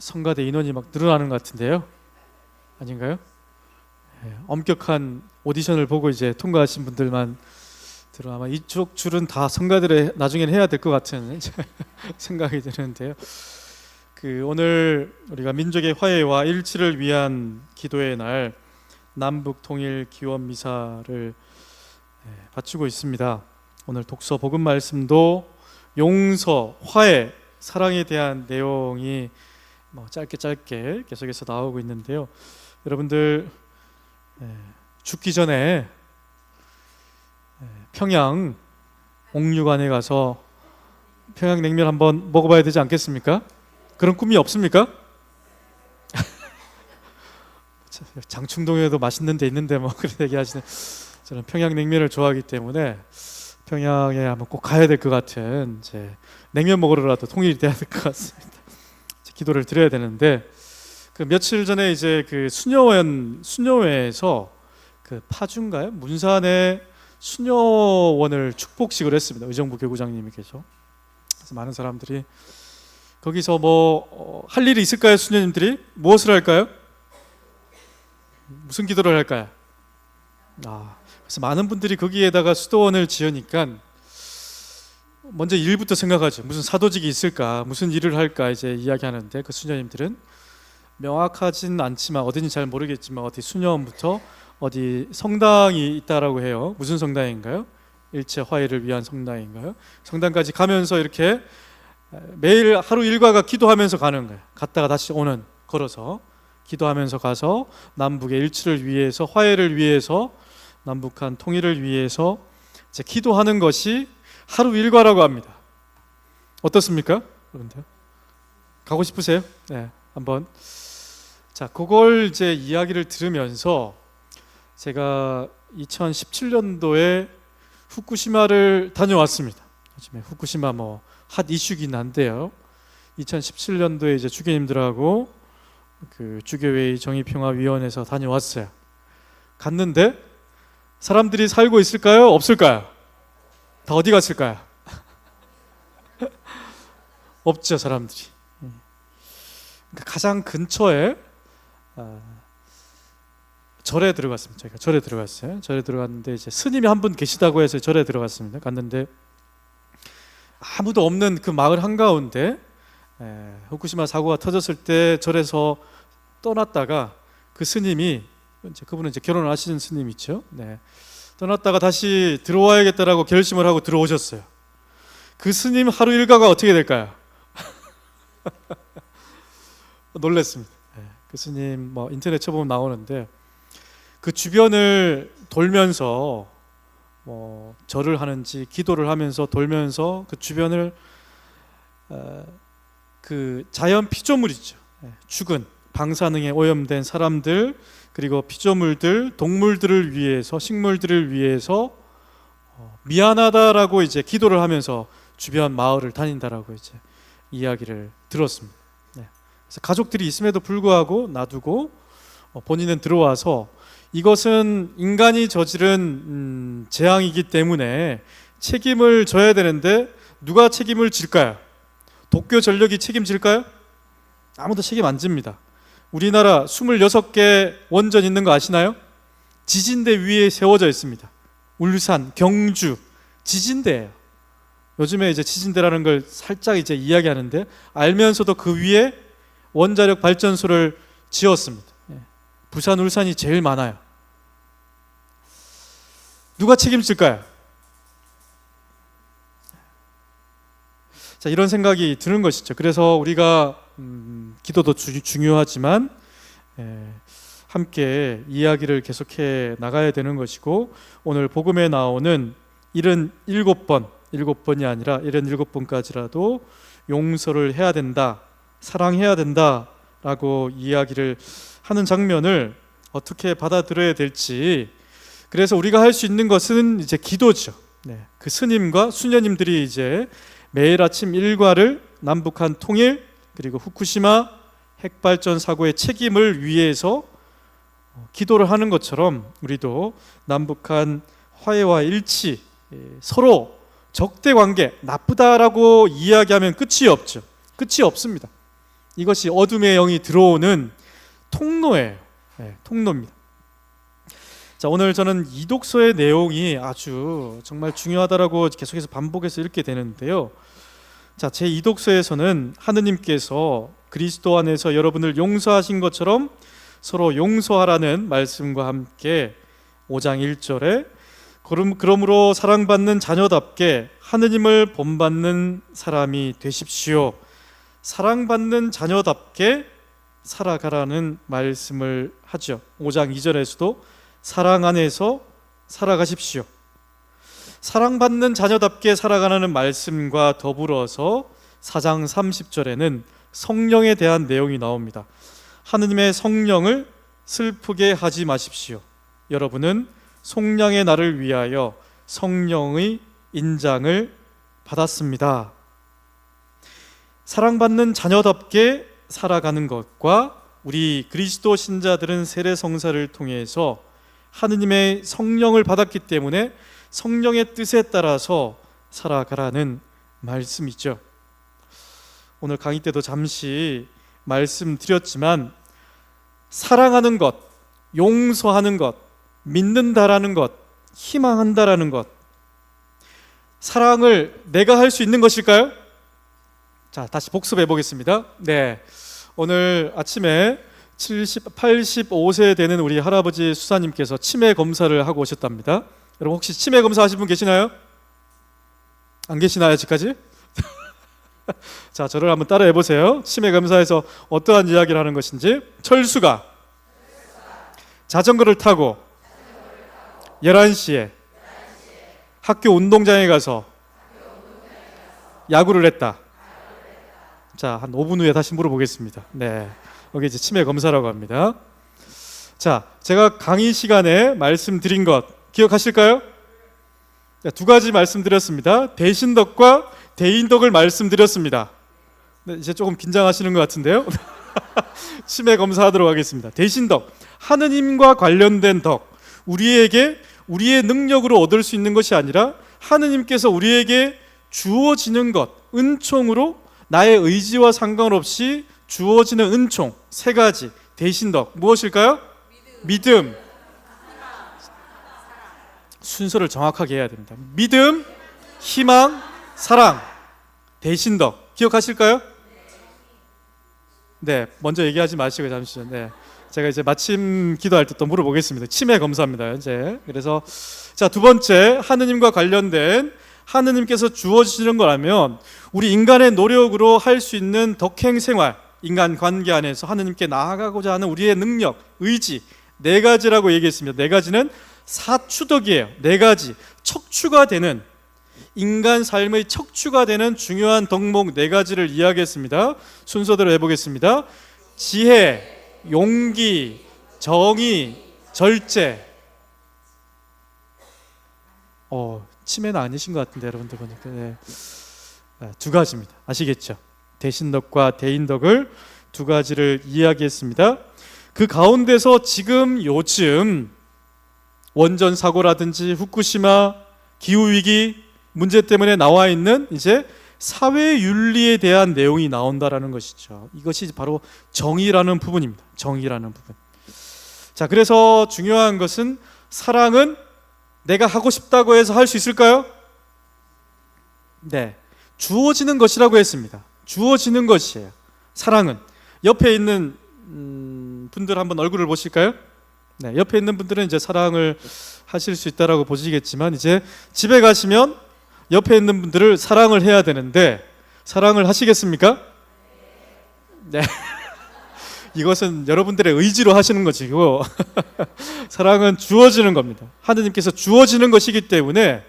성가대 인원이 막 늘어나는 것 같은데요. 아닌가요? 엄격한 오디션을 보고 이제 통과하신 분들만 들어 아마 이쪽 줄은 다 성가대를 나중에는 해야 될 것 같은 생각이 드는데요. 오늘 우리가 민족의 화해와 일치를 위한 기도의 날 남북 통일 기원 미사를 바치고 있습니다. 오늘 독서 복음 말씀도 용서, 화해, 사랑에 대한 내용이 짧게 계속해서 나오고 있는데요. 여러분들 죽기 전에 평양 옥류관에 가서 평양냉면 한번 먹어봐야 되지 않겠습니까? 그런 꿈이 없습니까? 장충동에도 맛있는 데 있는데 그렇게 얘기하시는, 저는 평양냉면을 좋아하기 때문에 평양에 한번 꼭 가야 될 것 같은, 냉면 먹으러라도 통일이 돼야 될 것 같습니다. 기도를 드려야 되는데, 며칠 전에 수녀회에서 파주인가요? 문산에 수녀원을 축복식을 했습니다. 의정부 교구장님께서. 그래서 많은 사람들이 거기서 할 일이 있을까요? 수녀님들이 무엇을 할까요? 무슨 기도를 할까요? 그래서 많은 분들이 거기에다가 수도원을 지으니까 먼저 일부터 생각하죠. 무슨 사도직이 있을까? 무슨 일을 할까? 이제 이야기하는데, 그 수녀님들은 명확하진 않지만 어딘지 잘 모르겠지만 어디 수녀원부터 어디 성당이 있다라고 해요. 무슨 성당인가요? 일체 화해를 위한 성당인가요? 성당까지 가면서 이렇게 매일 하루 일과가 기도하면서 가는 거예요. 갔다가 다시 오는, 걸어서 기도하면서 가서 남북의 일치를 위해서, 화해를 위해서, 남북한 통일을 위해서 이제 기도하는 것이 하루 일과라고 합니다. 어떻습니까? 여러분들 가고 싶으세요? 네, 한번. 그걸 이제 이야기를 들으면서 제가 2017년도에 후쿠시마를 다녀왔습니다. 요즘에 후쿠시마 핫 이슈긴 한데요. 2017년도에 이제 주교님들하고 주교회의 정의평화위원회에서 다녀왔어요. 갔는데 사람들이 살고 있을까요? 없을까요? 다 어디 갔을까요? 없죠, 사람들이. 가장 근처에 절에 들어갔습니다. 저희가 절에 들어갔어요. 절에 들어갔는데 이제 스님이 한 분 계시다고 해서 절에 들어갔습니다. 갔는데 아무도 없는 그 마을 한가운데 후쿠시마 사고가 터졌을 때 절에서 떠났다가 그 스님이, 그분은 이제 결혼을 하시는 스님이죠. 떠났다가 다시 들어와야겠다라고 결심을 하고 들어오셨어요. 그 스님 하루 일과가 어떻게 될까요? 놀랐습니다. 그 스님 인터넷 쳐보면 나오는데, 그 주변을 돌면서 절을 하는지 기도를 하면서 돌면서 그 주변을 그 자연 피조물이죠. 죽은 방사능에 오염된 사람들, 그리고 피조물들, 동물들을 위해서, 식물들을 위해서 미안하다라고 이제 기도를 하면서 주변 마을을 다닌다라고 이제 이야기를 들었습니다. 그래서 가족들이 있음에도 불구하고 놔두고 본인은 들어와서, 이것은 인간이 저지른 재앙이기 때문에 책임을 져야 되는데 누가 책임을 질까요? 도쿄 전력이 책임질까요? 아무도 책임 안 집니다. 우리나라 26개 원전 있는 거 아시나요? 지진대 위에 세워져 있습니다. 울산, 경주 지진대예요. 요즘에 이제 지진대라는 걸 살짝 이제 이야기하는데, 알면서도 그 위에 원자력 발전소를 지었습니다. 부산, 울산이 제일 많아요. 누가 책임질까요? 이런 생각이 드는 것이죠. 그래서 우리가 기도도 중요하지만 함께 이야기를 계속해 나가야 되는 것이고, 오늘 복음에 나오는 77번, 7번이 아니라 77번까지라도 용서를 해야 된다, 사랑해야 된다라고 이야기를 하는 장면을 어떻게 받아들여야 될지, 그래서 우리가 할 수 있는 것은 이제 기도죠. 그 스님과 수녀님들이 이제 매일 아침 일과를 남북한 통일, 그리고 후쿠시마 핵발전 사고의 책임을 위해서 기도를 하는 것처럼 우리도 남북한 화해와 일치, 서로 적대 관계, 나쁘다라고 이야기하면 끝이 없죠. 끝이 없습니다. 이것이 어둠의 영이 들어오는 통로예요. 통로입니다. 자, 오늘 저는 이독서의 내용이 아주 정말 중요하다라고 계속해서 반복해서 읽게 되는데요. 자, 제 이독서에서는 하느님께서 그리스도 안에서 여러분을 용서하신 것처럼 서로 용서하라는 말씀과 함께 5장 1절에 그러므로 사랑받는 자녀답게 하느님을 본받는 사람이 되십시오. 사랑받는 자녀답게 살아가라는 말씀을 하죠. 5장 2절에서도 사랑 안에서 살아가십시오. 사랑받는 자녀답게 살아가라는 말씀과 더불어서 4장 30절에는 성령에 대한 내용이 나옵니다. 하느님의 성령을 슬프게 하지 마십시오. 여러분은 속량의 날을 위하여 성령의 인장을 받았습니다. 사랑받는 자녀답게 살아가는 것과 우리 그리스도 신자들은 세례 성사를 통해서 하느님의 성령을 받았기 때문에 성령의 뜻에 따라서 살아가라는 말씀이죠. 오늘 강의 때도 잠시 말씀드렸지만 사랑하는 것, 용서하는 것, 믿는다라는 것, 희망한다라는 것, 사랑을 내가 할 수 있는 것일까요? 자, 다시 복습해 보겠습니다. 네, 오늘 아침에 85세 되는 우리 할아버지 수사님께서 치매 검사를 하고 오셨답니다. 여러분 혹시 치매 검사 하신 분 계시나요? 안 계시나요 아직까지? 자, 저를 한번 따라해 보세요. 치매 검사에서 어떠한 이야기를 하는 것인지. 철수가 자전거를 타고 11시에 학교 운동장에 가서 야구를 했다. 자, 한 5분 후에 다시 물어보겠습니다. 네, 여기 이제 치매 검사라고 합니다. 자, 제가 강의 시간에 말씀드린 것 기억하실까요? 두 가지 말씀드렸습니다. 대신덕과 대인덕을 말씀드렸습니다. 네, 이제 조금 긴장하시는 것 같은데요. 치매 검사하도록 하겠습니다. 대신덕, 하느님과 관련된 덕, 우리에게 우리의 능력으로 얻을 수 있는 것이 아니라 하느님께서 우리에게 주어지는 것, 은총으로 나의 의지와 상관없이 주어지는 은총, 세 가지. 대신덕 무엇일까요? 믿음. 순서를 정확하게 해야 됩니다. 믿음, 희망, 사랑. 대신덕 기억하실까요? 네, 먼저 얘기하지 마시고 잠시만. 네, 제가 이제 마침 기도할 때 또 물어보겠습니다. 치매 검사입니다 이제. 그래서 자, 두 번째, 하느님과 관련된, 하느님께서 주어지시는 거라면 우리 인간의 노력으로 할 수 있는 덕행 생활, 인간 관계 안에서 하느님께 나아가고자 하는 우리의 능력, 의지, 네 가지라고 얘기했습니다. 네 가지는 사추덕이에요. 네 가지 척추가 되는, 인간 삶의 척추가 되는 중요한 덕목 네 가지를 이야기했습니다. 순서대로 해보겠습니다. 지혜, 용기, 정의, 절제. 치매는 아니신 것 같은데 여러분들 보니까. 네. 두 가지입니다. 아시겠죠? 대신덕과 대인덕을 두 가지를 이야기했습니다. 그 가운데서 지금 요즘 원전 사고라든지 후쿠시마 기후위기 문제 때문에 나와 있는 이제 사회윤리에 대한 내용이 나온다라는 것이죠. 이것이 바로 정의라는 부분입니다. 정의라는 부분. 자, 그래서 중요한 것은 사랑은 내가 하고 싶다고 해서 할 수 있을까요? 네, 주어지는 것이라고 했습니다. 주어지는 것이에요. 사랑은. 옆에 있는 분들 한번 얼굴을 보실까요? 네, 옆에 있는 분들은 이제 사랑을 하실 수 있다라고 보시겠지만 이제 집에 가시면 옆에 있는 분들을 사랑을 해야 되는데 사랑을 하시겠습니까? 네. 이것은 여러분들의 의지로 하시는 것이고 사랑은 주어지는 겁니다. 하느님께서 주어지는 것이기 때문에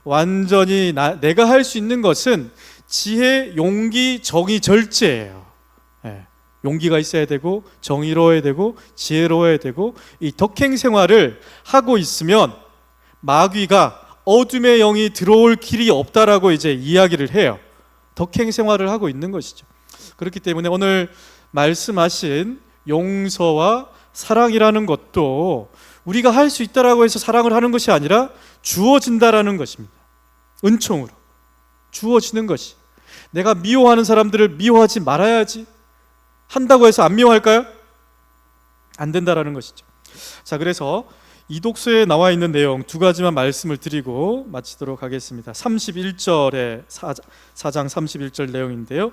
완전히 내가 할 수 있는 것은 지혜, 용기, 정의, 절제예요. 네. 용기가 있어야 되고 정의로워야 되고 지혜로워야 되고, 이 덕행 생활을 하고 있으면 마귀가 어둠의 영이 들어올 길이 없다라고 이제 이야기를 해요. 덕행 생활을 하고 있는 것이죠. 그렇기 때문에 오늘 말씀하신 용서와 사랑이라는 것도 우리가 할 수 있다라고 해서 사랑을 하는 것이 아니라 주어진다라는 것입니다. 은총으로 주어지는 것이. 내가 미워하는 사람들을 미워하지 말아야지. 한다고 해서 안 미워할까요? 안 된다라는 것이죠. 자, 그래서 이 독서에 나와 있는 내용 두 가지만 말씀을 드리고 마치도록 하겠습니다. 31절의 4장 31절 내용인데요.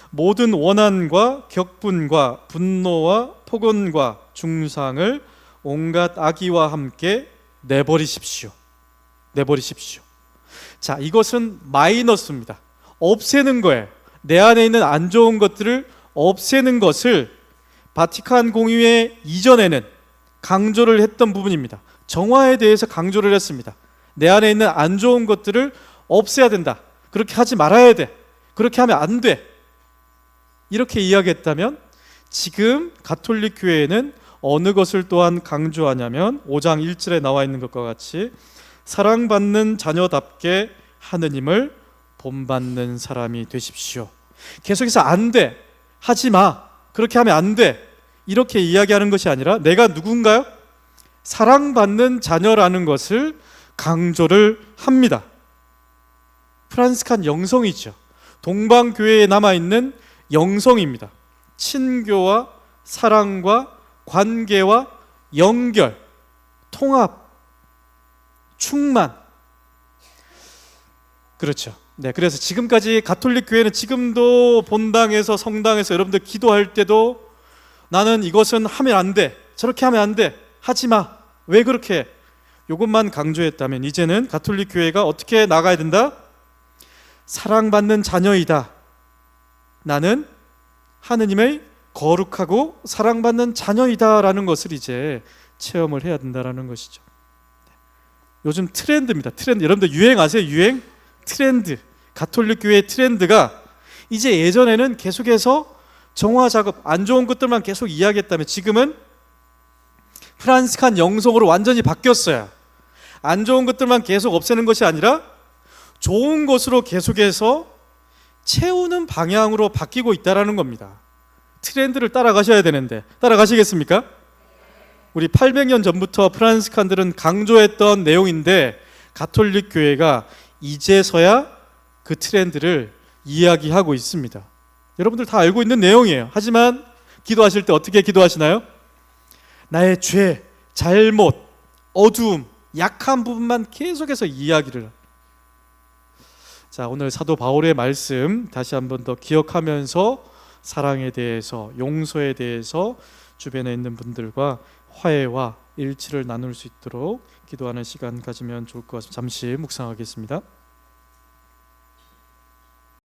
모든 원한과 격분과 분노와 폭언과 중상을 온갖 악의와 함께 내버리십시오. 내버리십시오. 자, 이것은 마이너스입니다. 없애는 거예요. 내 안에 있는 안 좋은 것들을 없애는 것을 바티칸 공의회 이전에는 강조를 했던 부분입니다. 정화에 대해서 강조를 했습니다. 내 안에 있는 안 좋은 것들을 없애야 된다. 그렇게 하지 말아야 돼. 그렇게 하면 안 돼. 이렇게 이야기했다면 지금 가톨릭 교회에는 어느 것을 또한 강조하냐면 5장 1절에 나와 있는 것과 같이 사랑받는 자녀답게 하느님을 본받는 사람이 되십시오. 계속해서 안 돼. 하지 마. 그렇게 하면 안 돼. 이렇게 이야기하는 것이 아니라 내가 누군가요? 사랑받는 자녀라는 것을 강조를 합니다. 프란시칸 영성이죠. 동방교회에 남아있는 영성입니다. 친교와 사랑과 관계와 연결, 통합, 충만. 그렇죠. 네, 그래서 지금까지 가톨릭 교회는 지금도 본당에서 성당에서 여러분들 기도할 때도 나는 이것은 하면 안 돼. 저렇게 하면 안 돼. 하지 마. 왜 그렇게 해? 이것만 강조했다면 이제는 가톨릭 교회가 어떻게 나가야 된다? 사랑받는 자녀이다. 나는 하느님의 거룩하고 사랑받는 자녀이다라는 것을 이제 체험을 해야 된다라는 것이죠. 요즘 트렌드입니다. 트렌드. 여러분들 유행 아세요? 유행? 트렌드. 가톨릭 교회의 트렌드가 이제 예전에는 계속해서 정화 작업, 안 좋은 것들만 계속 이야기했다면 지금은 프란시칸 영성으로 완전히 바뀌었어요. 안 좋은 것들만 계속 없애는 것이 아니라 좋은 것으로 계속해서 채우는 방향으로 바뀌고 있다는 겁니다. 트렌드를 따라가셔야 되는데 따라가시겠습니까? 우리 800년 전부터 프란시칸들은 강조했던 내용인데 가톨릭 교회가 이제서야 그 트렌드를 이야기하고 있습니다. 여러분들 다 알고 있는 내용이에요. 하지만 기도하실 때 어떻게 기도하시나요? 나의 죄, 잘못, 어두움, 약한 부분만 계속해서 이야기를. 자, 오늘 사도 바울의 말씀 다시 한번 더 기억하면서 사랑에 대해서, 용서에 대해서 주변에 있는 분들과 화해와 일치를 나눌 수 있도록 기도하는 시간 가지면 좋을 것 같습니다. 잠시 묵상하겠습니다.